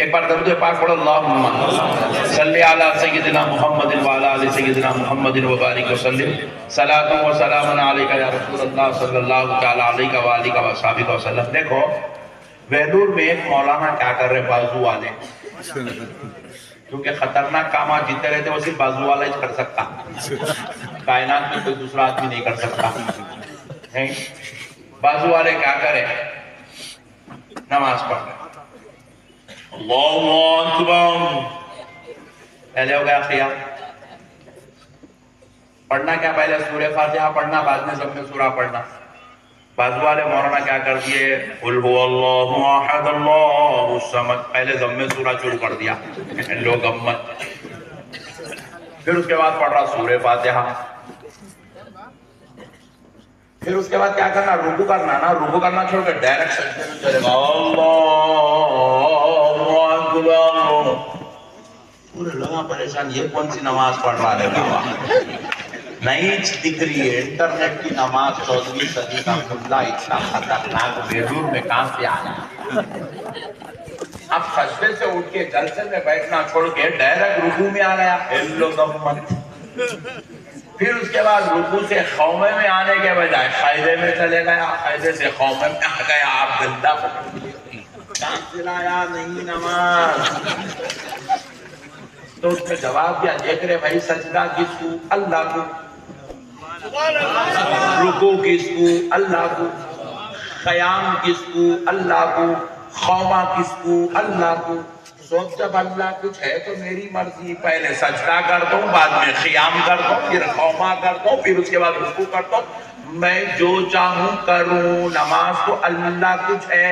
ایک بار درود پاک پڑھو، اللہم صلی علی سیدنا محمد وعلی آل سیدنا محمد وبارک وسلم، صلاۃ و سلام علیک یا رسول اللہ صلی اللہ تعالی علیہ وآلہ وصحبہ وسلم۔ دیکھو ویلور میں ایک مولانا کیا کر رہے بازو والے، کیونکہ خطرناک کامات جیتے رہتے وہ صرف بازو والا ہی کر سکتا، کائنات میں کوئی دوسرا آدمی نہیں کر سکتا۔ بازو والے کیا کرے؟ نماز پڑھ رہے، اللہ اکبر، پہلے ہو گیا خیال، پڑھنا کیا؟ پہلے سورہ فاتحہ پڑھنا، بعد میں ضم سورہ پڑھنا۔ بازو والے مولانا کیا کر دیے؟ قل هو اللہ احد اللہ الصمد، پہلے ضم سورہ شروع کر دیا لوگ امت، پھر اس کے بعد پڑھ رہا سورہ فاتحہ، پھر اس کے بعد کیا کرنا؟ رکوع کرنا نا، رکوع کرنا چھوڑ کر ڈائریکٹ سجدے میں چلے گا، اللہ اکبر، پورے لوگاں پریشان، یہ کون سی نماز پڑھ رہا ہے بابا؟ نہیں دکھ رہی ہے، انٹرنیٹ کی نماز 14ویں صدی کا ملا اتنا خطرناک بیرون میں کہاں سے آیا؟ اب سجدے سے اٹھ کے جلسے میں بیٹھنا چھوڑ کے ڈائریکٹ رکوع میں آ گیا، ہیلو گمت، پھر اس کے بعد رکوع سے خومے میں آنے کے بجائے قاعدے میں چلے گیا، قاعدے سے خومے میں آ گیا، آپ گندہ پکڑ لیے، کام چلایا نہیں نماز۔ تو اس میں جواب دیا، دیکھ رہے بھائی سجدہ کس کو؟ اللہ کو، رکوع کس کو؟ اللہ کو، قیام کس کو؟ اللہ کو، خوما کس کو؟ اللہ کو۔ سوچ جب اللہ کچھ ہے تو میری مرضی، پہلے سجدہ کرتا ہوں، بعد میں قیام کرتا ہوں، پھر خوما کرتا ہوں، پھر اس کے بعد رکوع کرتا ہوں، میں جو چاہوں کروں۔ نماز تو اللہ کچھ ہے،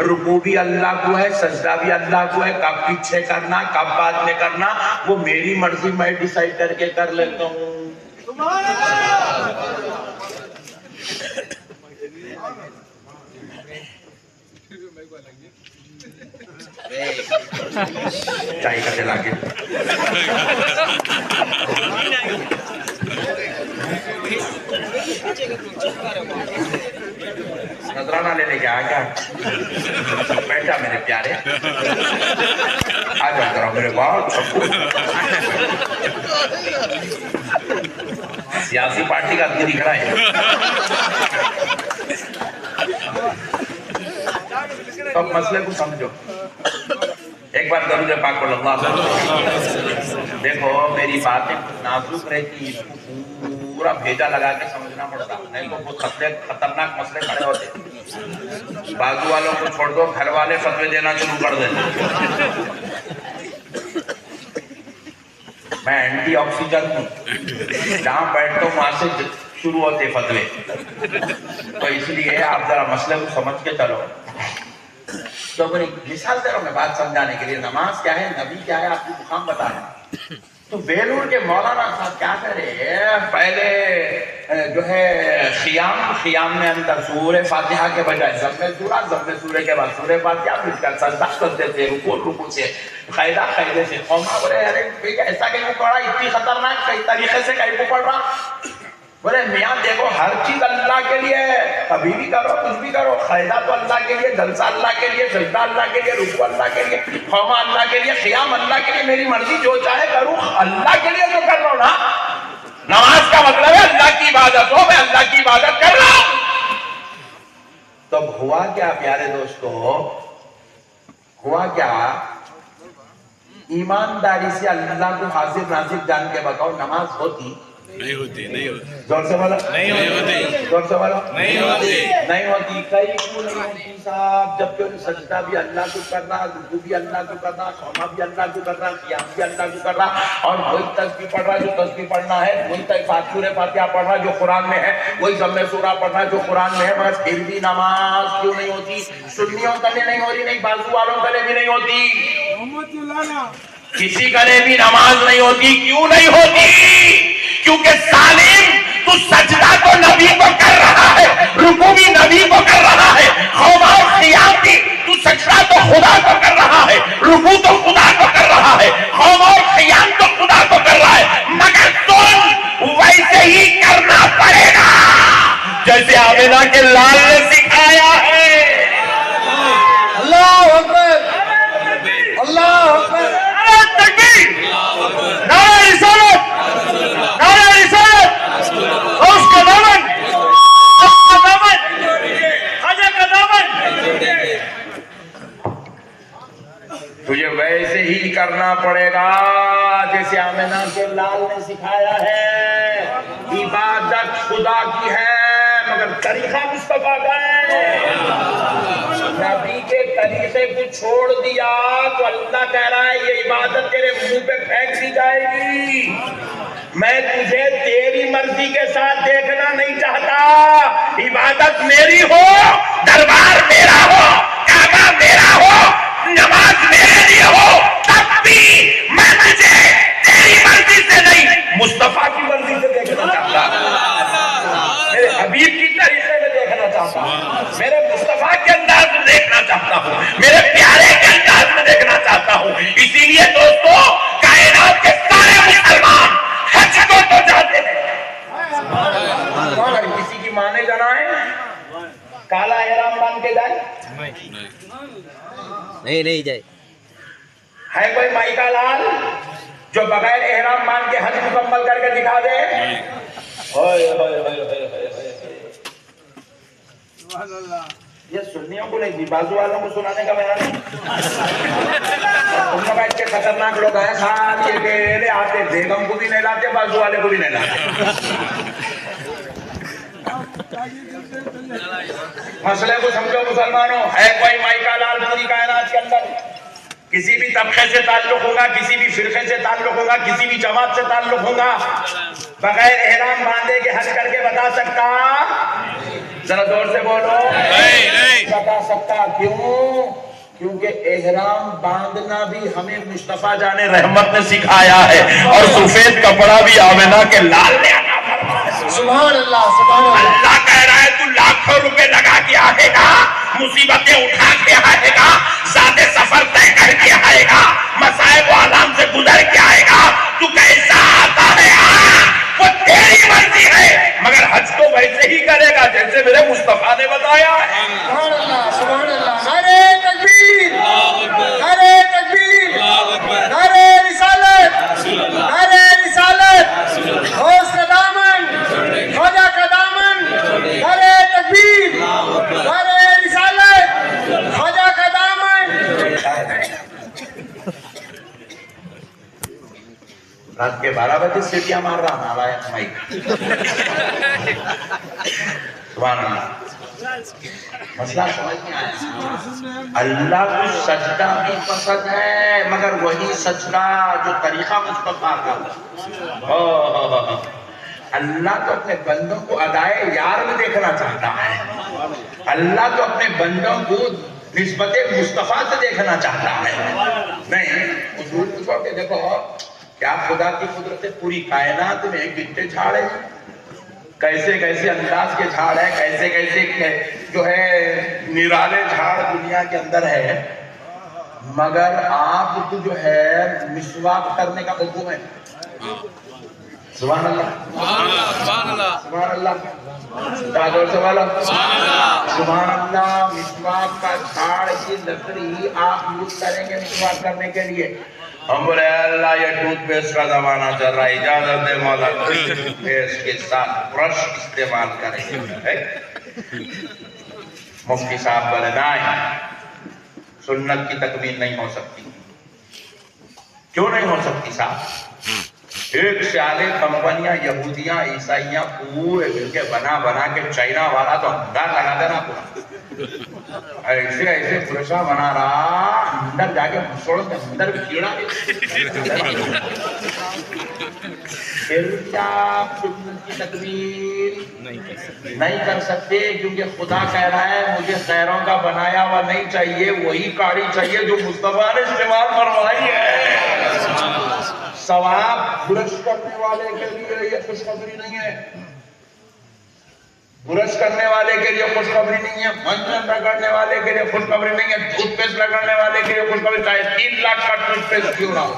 رکوع بھی اللہ کو ہے، سجدہ بھی اللہ کو ہے، کب پیچھے کرنا کب بعد میں کرنا وہ میری مرضی، میں ڈیسائیڈ کر کے کر لیتا ہوں۔ چائے کا دلا کے نظرانہ لے لے کے آ گیا، بیٹھا میرے پیارے، آ جاؤ ذرا میرے بہت سیاسی پارٹی کا آدمی دکھ رہا ہے۔ اب مسئلے کو سمجھو، ایک بار درود پاک کو اللہ، دیکھو میری باتیں نازک رہتی، اس کو پورا بھیجا لگا کے سمجھنا پڑتا، نہیں تو بہت خطرناک مسئلے کھڑے ہوتے۔ بازو والوں کو چھوڑ دو، گھر والے فتوے دینا شروع کر دیتے۔ میں اینٹی آکسیجن ہوں، جہاں بیٹھتا ہوں وہاں سے شروع ہوتے فتوے، تو اس لیے آپ ذرا مسئلے کو سمجھ کے چلو۔ تو میں مثال دے رہا ہوں میں بات سمجھانے کے لیے، نماز کیا ہے، نبی کیا ہے، آپ کو مقام بتا رہا ہوں۔ تو بیلور کے مولانا صاحب کیا کرے؟ پہلے جو ہے خیام میں اندر سورہ فاتحہ کے بجائے ضم سورہ کے بعد سورہ فاتحہ، پھر کا سجدہ سجدے سے، رکوع سے، قاعدے سے، خوما، بولے ارے ایسا کہیں کو پڑھ رہا، اتنی خطرناک کئی طریقے سے کہیں کو پڑھ رہا؟ بولے میاں دیکھو ہر چیز اللہ کے لیے ہے، کبھی بھی کرو کچھ بھی کرو، قاعدہ تو اللہ کے لیے، جلسہ اللہ کے لیے، سجدہ اللہ کے لیے، رکوع اللہ کے لیے، خوما اللہ کے لیے، قیام اللہ کے لیے، میری مرضی جو چاہے کروں، اللہ کے لیے جو کر رہا ہوں نا۔ نماز کا مطلب ہے اللہ کی عبادت ہو، میں اللہ کی عبادت کر رہا ہوں۔ تب ہوا کیا پیارے دوستو؟ ہوا کیا؟ ایمانداری سے اللہ کو حاضر ناظر جان کے بتاؤ، نماز ہوتی نہیں ہوتی، نہیں ہوتی، زور سے بولو، نہیں ہوتی، زور سے بولو، نہیں ہوتی، نہیں ہوتی، کئی کیوں نہیں ہوتی صاحب؟ جبکہ سجدہ بھی اللہ کو کرنا، رکوع بھی اللہ کو کرنا، خوما بھی اللہ کو کرنا، قیام بھی اللہ کو کرنا، اور وہی تسبیح پڑھ رہا جو تسبیح پڑھنا ہے، وہی سورہ فاتحہ پڑھ رہا جو قرآن میں ہے، وہی ضم سورہ پڑھ رہا جو قرآن میں ہے، بس پھر بھی نماز کیوں نہیں ہوتی؟ سنیوں گلے نہیں ہو رہی، نہیں بازو والوں گلے بھی نہیں ہوتی، کسی گلے بھی نماز نہیں ہوتی۔ کیوں نہیں ہوتی؟ کیونکہ ظالم تو سجدہ تو نبی کو کر رہا ہے، رکوع بھی نبی کو کر رہا ہے، خوما اور قیام بھی تو سجدہ تو خدا کو کر رہا ہے، رکوع تو خدا کو کر رہا ہے، خوما اور قیام تو خدا کو کر رہا ہے، مگر تم ویسے ہی کرنا پڑے گا جیسے آمنہ کے لال نے سکھایا ہے۔ اللہ اکبر، اللہ تجھے ویسے ہی کرنا پڑے گا جیسے آمنہ کے لال نے سکھایا ہے. عبادت خدا کی ہے مگر طریقہ مصطفیٰ کا ہے. نبی کے طریقے کو چھوڑ دیا تو اللہ کہہ رہا ہے یہ عبادت تیرے منہ پہ پھینک دی جائے گی. میں تجھے تیری مرضی کے ساتھ دیکھنا نہیں چاہتا. عبادت میری ہو, دربار میرا ہو, کعبہ میرا ہو, نماز میرے لیے ہو, تب بھی میں تجھے تیری مرضی سے نہیں مصطفیٰ کی مرضی سے دیکھنا چاہتا ہوں, میرے حبیب کی طریقے میں دیکھنا چاہتا ہوں, میرے مصطفیٰ کے انداز میں دیکھنا چاہتا ہوں, میرے پیارے کے انداز میں دیکھنا چاہتا ہوں. اسی لیے دوستو کائنات کے سارے مسلمان حج کو تو جاتے ہیں. کسی کی مانے جانا ہے کالا احرام باندھ کے جائے نہیں جائے. ہے کوئی مائی کا لال جو بغیر احرام باندھ کے حج مکمل کر کے دکھا دے؟ یہ سنیوں کو نہیں, بازو والوں کو سنانے کا بیان نہیں. ان بیٹھ کے خطرناک لوگ ہیں ساتھ یہ کہ آتے بیگم کو بھی نہیں لاتے, بازو والے کو بھی نہیں لاتے. مسئلے کو سمجھو مسلمانوں. ہے کوئی مائی کا لال پوری کائنات کے اندر کسی بھی طبقے سے تعلق ہوگا, کسی بھی فرقے سے تعلق ہوگا, کسی بھی جماعت سے تعلق ہوگا, بغیر احرام باندھے کے حج کر کے بتا سکتا؟ ذرا زور سے بولو. نہیں بتا سکتا. کیوں؟ کیونکہ احرام باندھنا بھی ہمیں مصطفیٰ جان رحمت نے سکھایا ہے, اور سفید کپڑا بھی آمنہ کے لال نے عطا فرمایا. سبحان اللہ, سبحان اللہ. اللہ کہہ رہا ہے تو لاکھوں روپے لگا کے آئے گا, مصیبتیں اٹھا کے آئے گا, زیادہ سفر طے کر کے آئے گا, مصائب و آلام سے گزر کے آئے گا, تو کیسا آتا ہے وہ تیری مرضی ہے, مگر حج تو ویسے ہی کرے گا جیسے میرے مصطفیٰ نے بتایا ہے. سبحان اللہ, سبحان اللہ. نعرہ تکبیر, نعرہ تکبیر, نعرہ رسالت, نعرہ رسالت, غوث کا دامن, خواجہ کا دامن, نعرہ تکبیر, نعرہ رسالت, خواجہ کا دامن. رات کے 12 بجے سیٹیاں مار رہا ہمارا مائک. سبحان اللہ. مسئلہ سمجھ میں آیا. اللہ کو سجدہ بھی پسند ہے مگر وہی سجدہ جو طریقہ مصطفیٰ کا. اللہ تو اپنے بندوں کو ادائے یار میں دیکھنا چاہتا ہے. اللہ تو اپنے بندوں کو نسبت مصطفیٰ سے دیکھنا چاہتا ہے. نہیں حضور پوچھو کہ دیکھو کیا خدا کی قدرت پوری کائنات میں کتنے جھاڑ ہیں, کیسے کیسے انداز کے جھاڑ ہیں, کیسے کیسے جو ہے نرالے جھاڑ دنیا کے اندر ہے, مگر آپ کو جو ہے مسواک کرنے کا حکم ہے. سبحان اللہ, سبحان اللہ, سبحان اللہ. تاجور سے والا سبحان اللہ. مسواک کا جھاڑ کی لکڑی آپ یوز کریں گے مسواک کرنے کے لیے. ہم بولے اللہ یہ ٹوتھ پیسٹ کا زمانہ چل رہا ہے, اجازت دے مولا ٹوتھ پیسٹ کے ساتھ برش استعمال کریں گے. مفتی صاحب بولے نہیں, سنت کی تکمیل نہیں ہو سکتی. کیوں نہیں ہو سکتی صاحب؟ ایک سیالے کمپنیاں یہودیاں عیسائیاں پورے مل کے بنا کے چائنا والا تو اندر لگا دینا پورا, ایسے ایسے پرشا بنا رہا, اندر جا کے مسوڑ کے اندر بھی کیڑا. پھر کیا آپ سنت کی تکمیل نہیں کر سکتے؟ کیونکہ خدا کہہ رہا ہے مجھے غیروں کا بنایا ہوا نہیں چاہیے, وہی کاڑی چاہیے جو مصطفیٰ نے استعمال فرمائی ہے. ثواب برش کرنے والے کے لیے یہ خوشخبری نہیں ہے, برش کرنے والے کے لیے خوشخبری نہیں ہے, منجن رگڑنے والے کے لیے خوشخبری نہیں ہے, ٹوتھ پیسٹ لگانے والے کے لیے خوشخبری, چاہے 3 لاکھ کا ٹوتھ پیسٹ کیوں نہ ہو,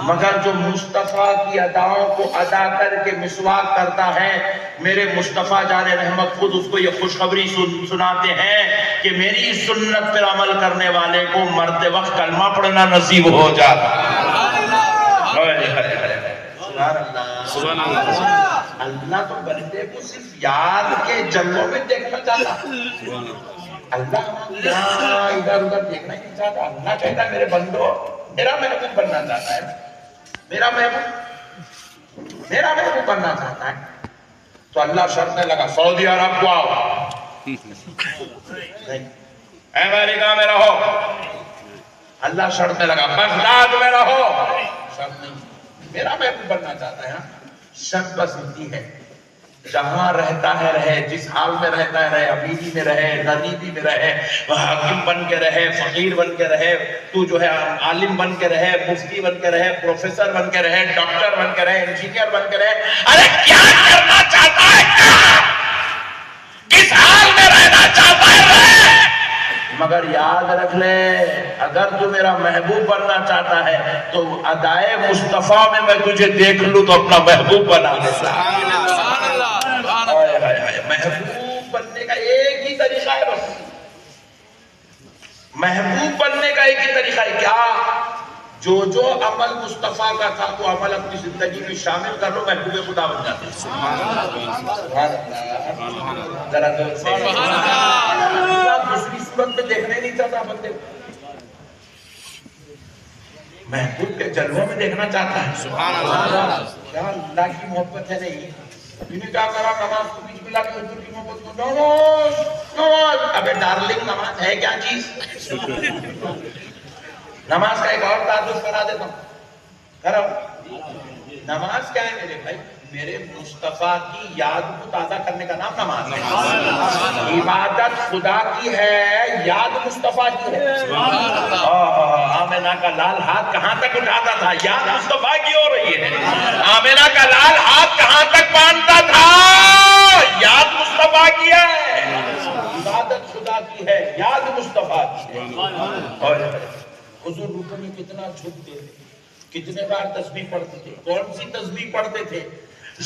مگر جو مصطفیٰ کی اداؤں کو ادا کر کے مسواک کرتا ہے, میرے مصطفیٰ جان رحمت خود اس کو یہ خوشخبری سناتے ہیں کہ میری سنت پر عمل کرنے والے کو مرتے وقت کلمہ پڑھنا نصیب ہو جاتا. سبحان اللہ. اللہ تو بندے کو صرف یاد کے جلووں میں دیکھنا چاہتا. اللہ یہاں ادھر ادھر دیکھنا ہی نہیں چاہتا. اللہ کہتا ہے میرے بندو میرا محبوب بننا چاہتا ہے, میرا محبوب بننا چاہتا ہے. تو اللہ شرطنے لگا سعودی عرب کو آؤ, امریکہ میں رہو. اللہ شرطنے لگا بغداد میں رہو, شرط نہیں, میرا محبوب بننا چاہتا ہے. شرط بس اتنی ہے جہاں رہتا ہے رہے, جس حال میں رہتا ہے رہے, امیری میں رہے, غریبی میں رہے, حاکم بن کے رہے, فقیر بن کے رہے, تو جو ہے عالم بن کے رہے, مفتی بن کے رہے, پروفیسر بن کے رہے, ڈاکٹر بن کے رہے, انجینئر بن کے رہے. ارے کیا کرنا چاہتا ہے, کس حال میں رہنا چاہتا ہے رہے, مگر یاد رکھ لے اگر تو میرا محبوب بننا چاہتا ہے تو ادائے مصطفیٰ میں تجھے دیکھ لوں تو اپنا محبوب بنا لے. محبوب بننے کا ایک ہی طریقہ ہے, بس محبوب بننے کا ایک ہی طریقہ ہے. کیا جو عمل مصطفیٰ کا تھا تو عمل اپنی زندگی میں شامل کر لو, محبوب خدا بن جاتے ہیں. ذرا دور سے دوسری صورت میں دیکھنے نہیں چاہتا بندے, محبوب کے جلووں میں دیکھنا چاہتا ہے. کیا اللہ کی محبت ہے. نہیں انہیں کیا کرا, نماز کو بیچ میں لا کے حضور کی محبت کو نماز. ابے ڈارلنگ نماز ہے کیا چیز, نماز کا ایک اور تعارف کرا دیتا ہوں, کرو. نماز کیا ہے میرے بھائی, میرے مصطفیٰ کی یاد کو تازہ کرنے کا نام نماز ہے. عبادت خدا کی ہے, یاد مصطفیٰ کی ہے. آمینہ کا لال ہاتھ کہاں تک اٹھاتا تھا, یاد مصطفیٰ کی ہو رہی ہے. آمینہ کا لال ہاتھ کہاں تک باندھتا تھا, یاد مصطفیٰ کی ہے. عبادت خدا کی ہے, یاد مصطفیٰ کی ہے. اور حضور رکوع میں کتنا جھکتے تھے, کتنے بار تسبیح پڑھتے تھے, کون سی تسبیح پڑھتے تھے.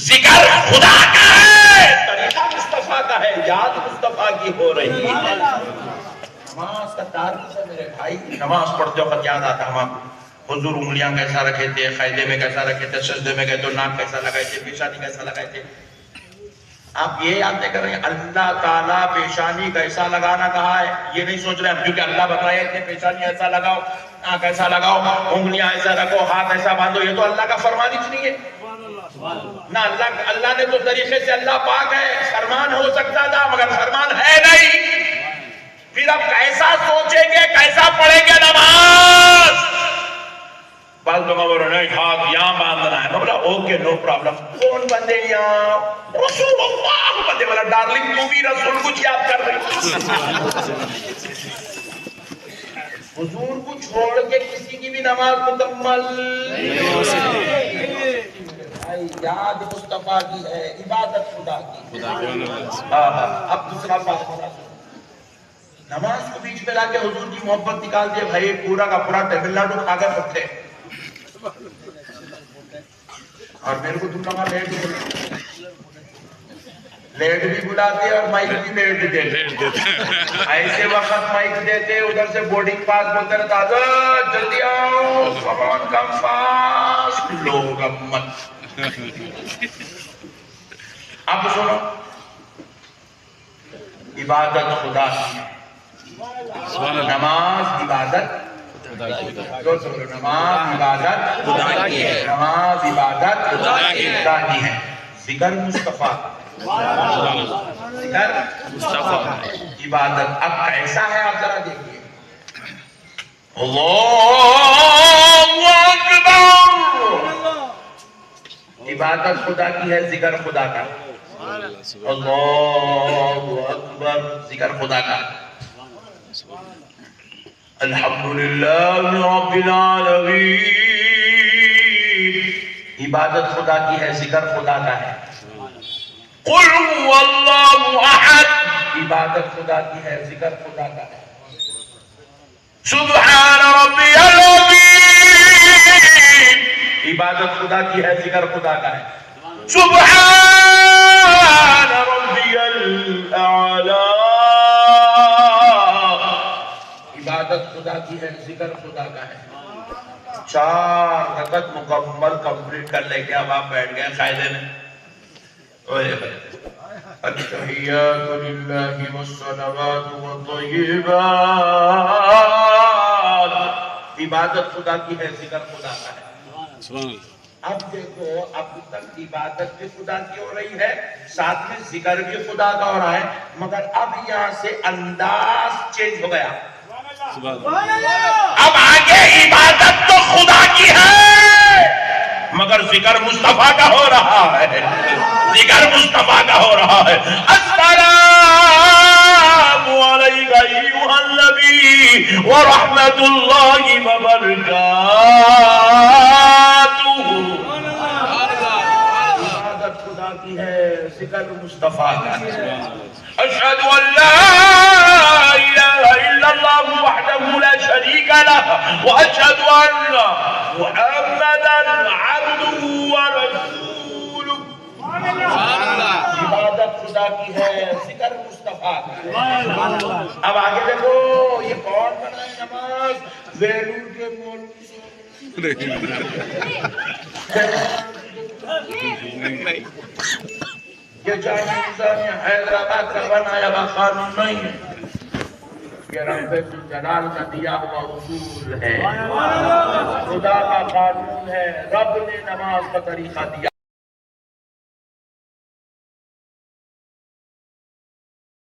ذکر خدا کا ہے, طریقہ مصطفیٰ کا ہے, یاد مصطفیٰ کی ہو رہی ہے. نماز کا تعارف ہے میرے بھائی. نماز پڑھتے وقت یاد آتا ہم آپ حضور انگلیاں کیسا رکھے تھے, قاعدے میں کیسا رکھے تھے, سجدے میں گئے تو ناک کیسا لگائے تھے, پیشانی کیسا لگائے تھے. آپ یہ یاد نہیں کر رہے ہیں اللہ تعالیٰ پیشانی کیسا لگانا کہا ہے, یہ نہیں سوچ رہے ہم, کیونکہ اللہ بتایا کہ پیشانی ایسا لگاؤ, ناک ایسا لگاؤ, انگلیاں ایسا رکھو, ہاتھ ایسا باندھو. یہ تو اللہ کا فرمان ہی نہیں ہے نہ. اللہ نے تو طریقے سے, اللہ پاک ہے, فرمان ہو سکتا تھا مگر فرمان ہے نہیں. پھر اب کیسا سوچیں گے, کیسا پڑھیں گے نماز. بعض لوگوں کو نہیں ہاتھ یہاں باندھنا ہے, میں بولا اوکے نو پرابلم. کون بندے یہاں, رسول اللہ بندے. بولا ڈارلنگ تو بھی رسول کچھ یاد کر رہی, حضور کو چھوڑ کے کسی کی بھی نماز مکمل نہیں ہو سکتی. یاد مصطفیٰ کی ہے, عبادت خدا کی. اب دوسرا بات ہو رہا, نماز کو بیچ میں لا کے حضور کی محبت نکال دیا. بھائی پورا کا پورا تمل ناڈو کھا کر رکھتے, اور میرے کو تم لوگ لیٹ بھی بلاتے اور مائک بھی لیٹ دیتے. ایسے وقت مائک دیتے, ادھر سے بورڈنگ پاس بولتے رہتا, جلدی آؤ, کم آن کم فاسٹ. لوگ امت. اب سنو, عبادت خدا کی, نماز عبادت, نماز عبادت خدا کی ہے, نماز عبادت خدا کی ہے. ذکر مصطفیٰ, ذکر مصطفیٰ, عبادت. اب کیسا ہے آپ ذرا دیکھیے. اللہ اکبر, عبادت خدا کی ہے, ذکر خدا کا. اللہ اکبر, ذکر خدا کا. الحمدللہ رب العالمین, عبادت خدا کی ہے, ذکر خدا کا ہے. قل هو اللہ احد, عبادت خدا کی ہے, ذکر خدا کا ہے. سبحان ربی العظیم, عبادت خدا کی ہے, ذکر خدا کا ہے. سبحان ربی الاعلی, عبادت خدا کی ہے, ذکر خدا کا ہے. 4 رکعت مکمل کمپلیٹ کر لے کے اب آپ بیٹھ گئے قاعدے میں. التحیات للہ والصلوات والطیبات. عبادت خدا کی ہے، ذکر خدا کا ہے. سبحان اللہ. اب دیکھو، اب تک عبادت بھی خدا کی ہو رہی ہے، ساتھ میں ذکر بھی خدا کا ہو رہا ہے، مگر اب یہاں سے انداز چینج ہو گیا. سبحان اللہ. اب آگے عبادت تو خدا کی ہے مگر ذکر مصطفیٰ کا ہو رہا ہے. ذکر مصطفیٰ کا ہو رہا ہے. السلام علیکہ ایھا النبی ورحمۃ اللہ وبرکاتہ. عبادت خدا کی ہے، ذکر مصطفیٰ کا ہے. اشہد ان لا الہ الا اللہ وحدہ لا شریک لہ واشہد ان محمدا عبدہ ورسولہ. عبادت خدا کی ہے، ذکر مصطفیٰ کا ہے. اب آگے دیکھو، یہ کون بنائے نماز؟ ویلور کے مولوی یہ جامع نظامیہ حیدرآباد کا بنایا ہوا قانون نہیں ہے، یہ رب الجلال کا دیا ہوا اصول ہے، خدا کا قانون ہے. رب نے نماز کا طریقہ دیا.